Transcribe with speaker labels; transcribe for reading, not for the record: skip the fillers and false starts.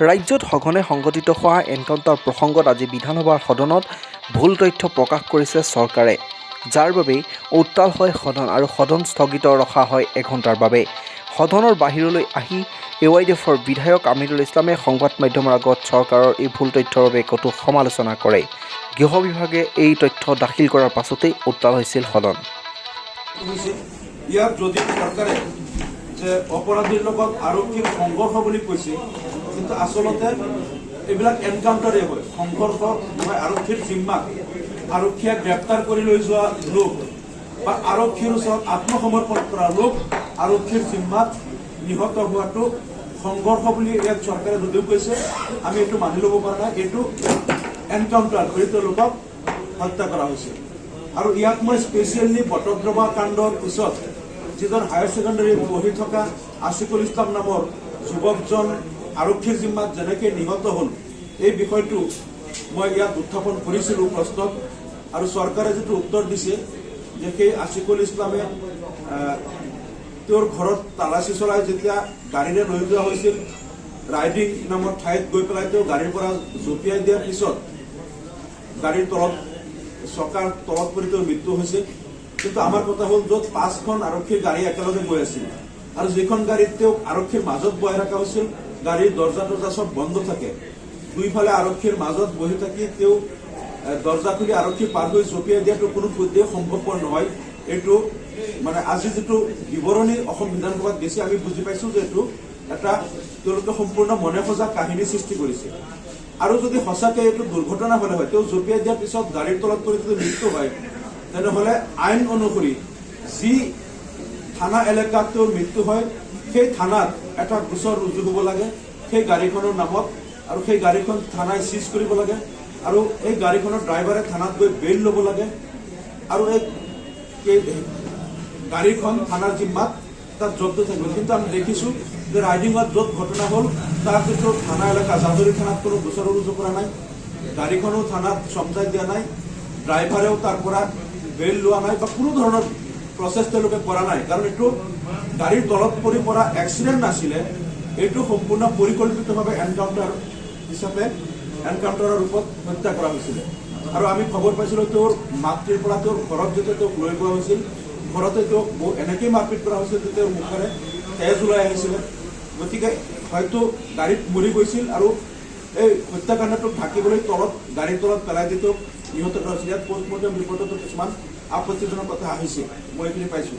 Speaker 1: ৰাজ্যত সঘনে সংঘটিত হোৱা এনকাউণ্টাৰ প্ৰসংগত আজি বিধানসভাৰ সদনত ভুল তথ্য প্ৰকাশ কৰিছে চৰকাৰে, যাৰ বাবেই উত্তাল হয় সদন আৰু সদন স্থগিত ৰখা হয় এঘণ্টাৰ বাবে। সদনৰ বাহিৰলৈ আহি AYDFৰ বিধায়ক আমিৰুল ইছলামে সংবাদ মাধ্যমৰ আগত চৰকাৰৰ এই ভুল তথ্যৰ বাবে কটু সমালোচনা কৰে। গৃহ বিভাগে এই তথ্য দাখিল কৰাৰ পাছতেই উত্তাল হৈছিল সদন।
Speaker 2: ইয়াত যদি চৰকাৰে যে অপৰাধীৰ লগত আৰক্ষীৰ সংঘৰ্ষ বুলি কৈছে, কিন্তু আচলতে এইবিলাক এনকাউণ্টাৰে হয়, সংঘৰ্ষ নহয়। আৰক্ষীৰ জিম্মাত আৰক্ষীয়ে গ্ৰেপ্তাৰ কৰি লৈ যোৱা লোক বা আৰক্ষীৰ ওচৰত আত্মসমৰ্পণ কৰা লোক আৰক্ষীৰ জিম্মাত নিহত হোৱাটো সংঘৰ্ষ বুলি ইয়াত চৰকাৰে যদিও কৈছে, আমি এইটো মানি ল'ব পৰা নাই। এইটো এনকাউণ্টাৰ কৰি তেওঁলোকক হত্যা কৰা হৈছে। আৰু ইয়াত মই স্পেচিয়েলি বটদ্ৰৱা কাণ্ডৰ পিছত যিজন হায়াৰ ছেকেণ্ডাৰী পঢ়ি থকা আছিকুল ইছলাম নামৰ যুৱকজন আৰক্ষীৰ জিম্মাত যেনেকৈ নিহত হ'ল, এই বিষয়টো মই ইয়াত উত্থাপন কৰিছিলোঁ প্ৰশ্নত। আৰু চৰকাৰে যিটো উত্তৰ দিছে যে সেই আছিকুল ইছলামে তেওঁৰ ঘৰত তালাচী চলাই যেতিয়া গাড়ীৰে লৈ যোৱা হৈছিল, ৰাইডিং নামৰ ঠাইত গৈ পেলাই তেওঁ গাড়ীৰ পৰা জঁপিয়াই দিয়াৰ পিছত গাড়ীৰ তলত চকাৰ তলত পৰি তেওঁৰ মৃত্যু হৈছে। কিন্তু আমাৰ কথা হ'ল, য'ত 5খন আৰক্ষীৰ গাড়ী একেলগে গৈ আছিল আৰু যিখন গাড়ীত তেওঁক আৰক্ষীৰ মাজত বহাই ৰখা হৈছিল, গাড়ীৰ দৰ্জা চব বন্ধ থাকে, দুইফালে আৰক্ষীৰ মাজত বহি থাকি তেওঁ দৰ্জা খুলি আৰক্ষী পাৰ হৈ জঁপিয়াই দিয়াটো কোনো পধ্যেই সম্ভৱপৰ নহয়। এইটো মানে আজি যিটো বিৱৰণী অসম বিধানসভাত দিছে, আমি বুজি পাইছোঁ যে এইটো এটা তেওঁলোকে সম্পূৰ্ণ মনে সজা কাহিনী সৃষ্টি কৰিছে। আৰু যদি সঁচাকৈ এইটো দুৰ্ঘটনা হ'লে হয়, তেওঁ জঁপিয়াই দিয়াৰ পিছত গাড়ীৰ তলত পৰি যদি মৃত্যু হয়, তেনেহ'লে আইন অনুসৰি যি থানা এলেকাত তেওঁৰ মৃত্যু হয়, সেই থানাত এটা গোচৰ ৰুজু হ'ব লাগে সেই গাড়ীখনৰ নামত, আৰু সেই গাড়ীখন থানাই চিজ কৰিব লাগে, আৰু এই গাড়ীখনৰ ড্ৰাইভাৰে থানাত গৈ বেইল ল'ব লাগে, আৰু এই গাড়ীখন থানাৰ জিম্মাত তাত জব্দ থাকিব। কিন্তু আমি দেখিছোঁ যে ৰাইডিঙত য'ত ঘটনা হ'ল তাৰ পিছত থানা এলেকা জাজৰি থানাত কোনো গোচৰ ৰুজু কৰা নাই, গাড়ীখনো থানাত চমজাই দিয়া নাই, ড্ৰাইভাৰেও তাৰ পৰা বেইল লোৱা নাই বা কোনো ধৰণৰ প্ৰচেছ তেওঁলোকে কৰা নাই। কাৰণ এইটো গাড়ীৰ তলত পৰি পৰা এক্সিডেণ্ট নাছিলে, এইটো সম্পূৰ্ণ পৰিকল্পিতভাৱে এনকাউণ্টাৰ হিচাপে এনকাউণ্টাৰৰ ৰূপত হত্যা কৰা হৈছিলে। আৰু আমি খবৰ পাইছিলোঁ তেওঁৰ মাতৃৰ পৰা তেওঁৰ ঘৰত যেতিয়া তেওঁক লৈ যোৱা হৈছিল, ঘৰতে তেওঁক এনেকেই মাৰপিট কৰা হৈছিল যে তেওঁৰ মুখেৰে তেজ ওলাই আহিছিলে। গতিকে হয়তো গাড়ীত মৰি গৈছিল আৰু এই হত্যাকাণ্ডটোক ঢাকিবলৈ গাড়ীৰ তলত পেলাই দি তেওঁক নিহত কৰা হৈছিল। ইয়াত পষ্টমৰ্টেম ৰিপৰ্টতো কিছুমান আপত্তিজনক কথা আহিছে, মই এইখিনি পাইছোঁ।